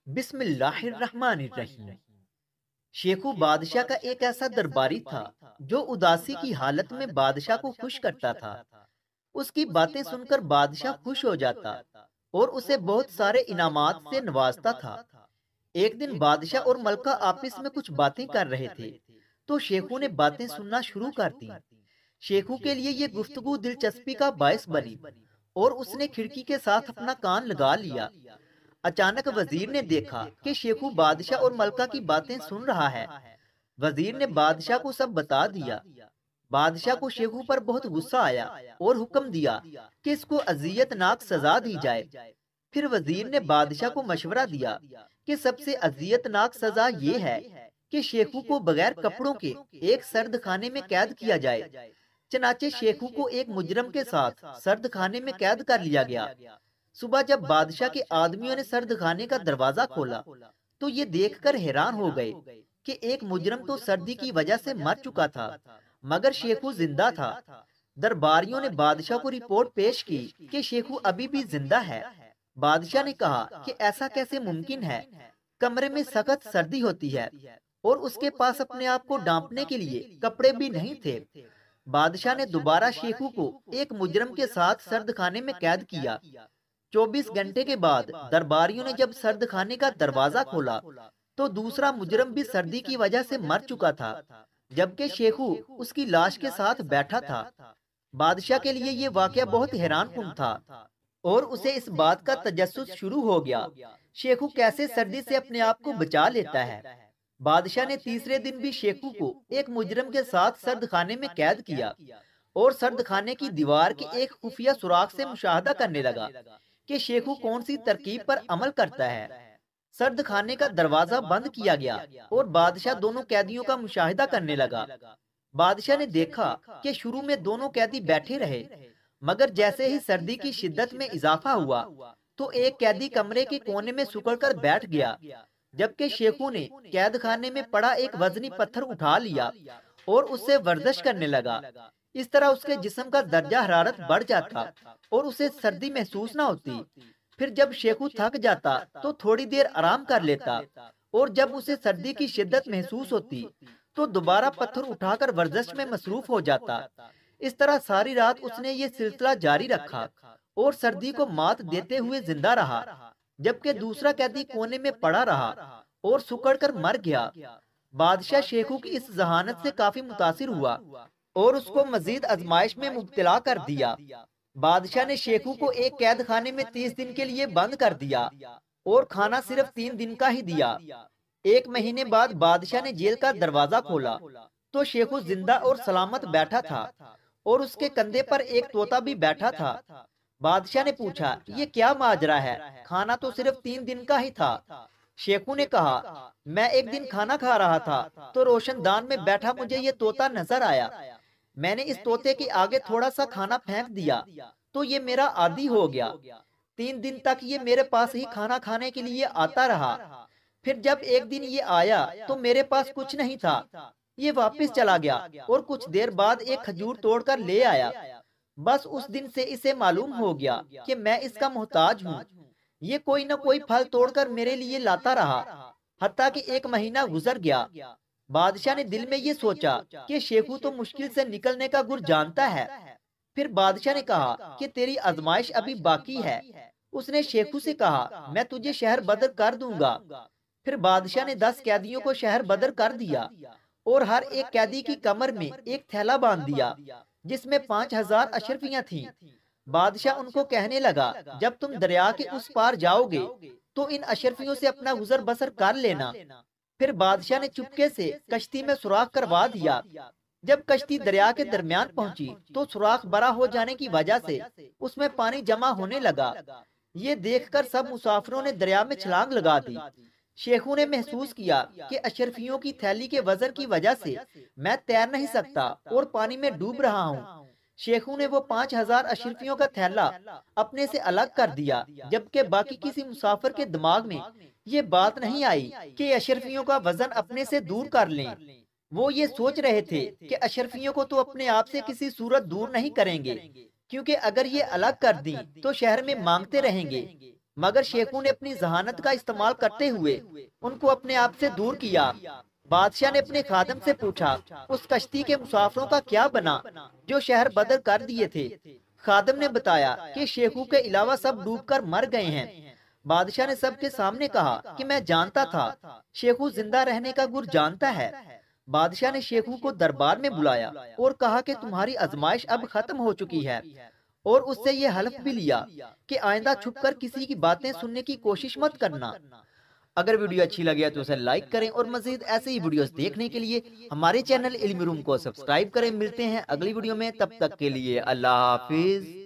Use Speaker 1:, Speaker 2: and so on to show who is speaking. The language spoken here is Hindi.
Speaker 1: बिस्मिल्लाहिर्रहमानिर्रहीम। शेखू बादशाह का एक ऐसा दरबारी था जो उदासी की हालत में बादशाह को खुश करता था। उसकी बातें सुनकर बादशाह खुश हो जाता और उसे बहुत सारे इनामात से नवाजता था। एक दिन बादशाह और मलका आपस में कुछ बातें कर रहे थे, तो शेखू ने बातें सुनना शुरू कर दी। शेखू के लिए ये गुफ्तगू दिलचस्पी का बायस बनी और उसने खिड़की के साथ अपना कान लगा लिया। अचानक वजीर ने देखा कि शेखू बादशाह और मलका की बातें सुन रहा है। वजीर ने बादशाह को सब बता दिया। बादशाह को शेखू पर बहुत गुस्सा आया और हुक्म दिया कि इसको अजियतनाक सजा दी जाए। फिर वजीर ने बादशाह को मशवरा दिया कि सबसे अजियतनाक सजा ये है कि शेखू को बगैर कपड़ों के एक सर्द खाने में कैद किया जाए। चनाचे शेखू को एक मुजरम के साथ सर्द खाने में कैद कर लिया गया। सुबह जब बादशाह के आदमियों ने सर्द खाने का दरवाजा खोला, तो ये देखकर हैरान हो गए कि एक मुजरम तो सर्दी की वजह से मर चुका था, मगर शेखू जिंदा था। दरबारियों ने बादशाह को रिपोर्ट पेश की कि शेखू अभी भी जिंदा है। बादशाह ने कहा कि ऐसा कैसे मुमकिन है? कमरे में सख्त सर्दी होती है और उसके पास अपने आप को ढांपने के लिए कपड़े भी नहीं थे। बादशाह ने दोबारा शेखू को एक मुजरम के साथ सर्द खाने में कैद किया। 24 घंटे के बाद दरबारियों ने जब सर्द खाने का दरवाजा खोला, तो दूसरा मुजरम भी सर्दी की वजह से मर चुका था, जबकि शेखू उसकी लाश के साथ बैठा था। बादशाह के लिए ये वाकया बहुत हैरानकुन था और उसे इस बात का तजस्सुस शुरू हो गया, शेखू कैसे सर्दी से अपने आप को बचा लेता है। बादशाह ने तीसरे दिन भी शेखू को एक मुजरम के साथ सर्द खाने में कैद किया और सर्द खाने की दीवार के एक खुफिया सुराख से मुशाहदा करने लगा कि शेखू कौन सी तरकीब पर अमल करता है। सर्द खाने का दरवाजा बंद किया गया और बादशाह दोनों कैदियों का मुशाहिदा करने लगा। बादशाह ने देखा कि शुरू में दोनों कैदी बैठे रहे, मगर जैसे ही सर्दी की शिद्दत में इजाफा हुआ, तो एक कैदी कमरे के कोने में सिकुड़कर बैठ गया, जबकि शेखू ने कैद खाने में पड़ा एक वजनी पत्थर उठा लिया और उससे वर्जिश करने लगा। इस तरह उसके जिस्म का दर्जा हरारत बढ़ जाता और उसे सर्दी महसूस न होती। फिर जब शेखू थक जाता तो थोड़ी देर आराम कर लेता और जब उसे सर्दी की शिद्दत महसूस होती तो दोबारा पत्थर उठाकर वर्जिश में मसरूफ हो जाता। इस तरह सारी रात उसने ये सिलसिला जारी रखा और सर्दी को मात देते हुए जिंदा रहा, जबकि दूसरा कैदी कोने में पड़ा रहा और सुकड़ कर मर गया। बादशाह शेखू की इस जहानत से काफी मुतासिर हुआ और उसको मजीद आजमाइश में मुब्तला कर दिया। बादशाह ने शेखू को एक कैद खाने में 30 दिन के लिए बंद कर दिया और खाना सिर्फ 3 दिन का ही दिया। एक महीने बाद बादशाह ने जेल का दरवाजा खोला, तो शेखू जिंदा और सलामत बैठा था और उसके कंधे पर एक तोता भी बैठा था। बादशाह ने पूछा, ये क्या माजरा है? खाना तो सिर्फ 3 दिन का ही था। शेखू ने कहा, मैं एक दिन खाना खा रहा था तो रोशनदान में बैठा मुझे ये तोता नजर आया। मैंने इस तोते के आगे थोड़ा सा खाना फेंक दिया तो ये मेरा आदी हो गया। 3 दिन तक ये मेरे पास ही खाना खाने के लिए आता रहा। फिर जब एक दिन ये आया तो मेरे पास कुछ नहीं था। ये वापस चला गया और कुछ देर बाद एक खजूर तोड़कर ले आया। बस उस दिन से इसे मालूम हो गया कि मैं इसका मोहताज हूँ। ये कोई न कोई फल तोड़कर मेरे लिए लाता रहा, हत्ता कि एक महीना गुजर गया। बादशाह ने दिल में ये सोचा कि शेखू तो मुश्किल से निकलने का गुर जानता है। फिर बादशाह ने कहा कि तेरी आजमाइश अभी बाकी है। उसने शेखू से कहा, मैं तुझे शहर बदर कर दूंगा। फिर बादशाह ने 10 कैदियों को शहर बदर कर दिया और हर एक कैदी की कमर में एक थैला बांध दिया जिसमें 5000 अशरफियां थीं। बादशाह उनको कहने लगा, जब तुम दरिया के उस पार जाओगे तो इन अशरफियों से अपना गुजर बसर कर लेना। फिर बादशाह ने चुपके से कश्ती में सुराख करवा दिया। जब कश्ती दरिया के दरमियान पहुंची तो सुराख बड़ा हो जाने की वजह से उसमें पानी जमा होने लगा। ये देखकर सब मुसाफिरों ने दरिया में छलांग लगा दी। शेखू ने महसूस किया कि अशरफियों की थैली के वजन की वजह से मैं तैर नहीं सकता और पानी में डूब रहा हूँ। शेखू ने वो 5000 अशरफियों का थैला अपने से अलग कर दिया, जबकि बाकी किसी मुसाफिर के दिमाग में ये बात नहीं आई कि अशरफियों का वजन अपने से दूर कर लें। वो ये सोच रहे थे कि अशरफियों को तो अपने आप से किसी सूरत दूर नहीं करेंगे, क्योंकि अगर ये अलग कर दी तो शहर में मांगते रहेंगे। मगर शेखू ने अपनी जहानत का इस्तेमाल करते हुए उनको अपने आप से दूर किया। बादशाह ने अपने खादम से पूछा, उस कश्ती के मुसाफिरों का क्या बना जो शहर बदर कर दिए थे? खादम ने बताया कि शेखू के अलावा सब डूबकर मर गए हैं। बादशाह ने सबके सामने कहा कि मैं जानता था, शेखू जिंदा रहने का गुर जानता है। बादशाह ने शेखू को दरबार में बुलाया और कहा कि तुम्हारी आजमाइश अब खत्म हो चुकी है, और उससे ये हल्फ भी लिया कि आइंदा छुपकर किसी की बातें सुनने की कोशिश मत करना। अगर वीडियो अच्छी लगे तो उसे लाइक करें और मजीद ऐसे ही वीडियोस देखने के लिए हमारे चैनल इल्मी रूम को सब्सक्राइब करें। मिलते हैं अगली वीडियो में, तब तक के लिए अल्लाह हाफिज।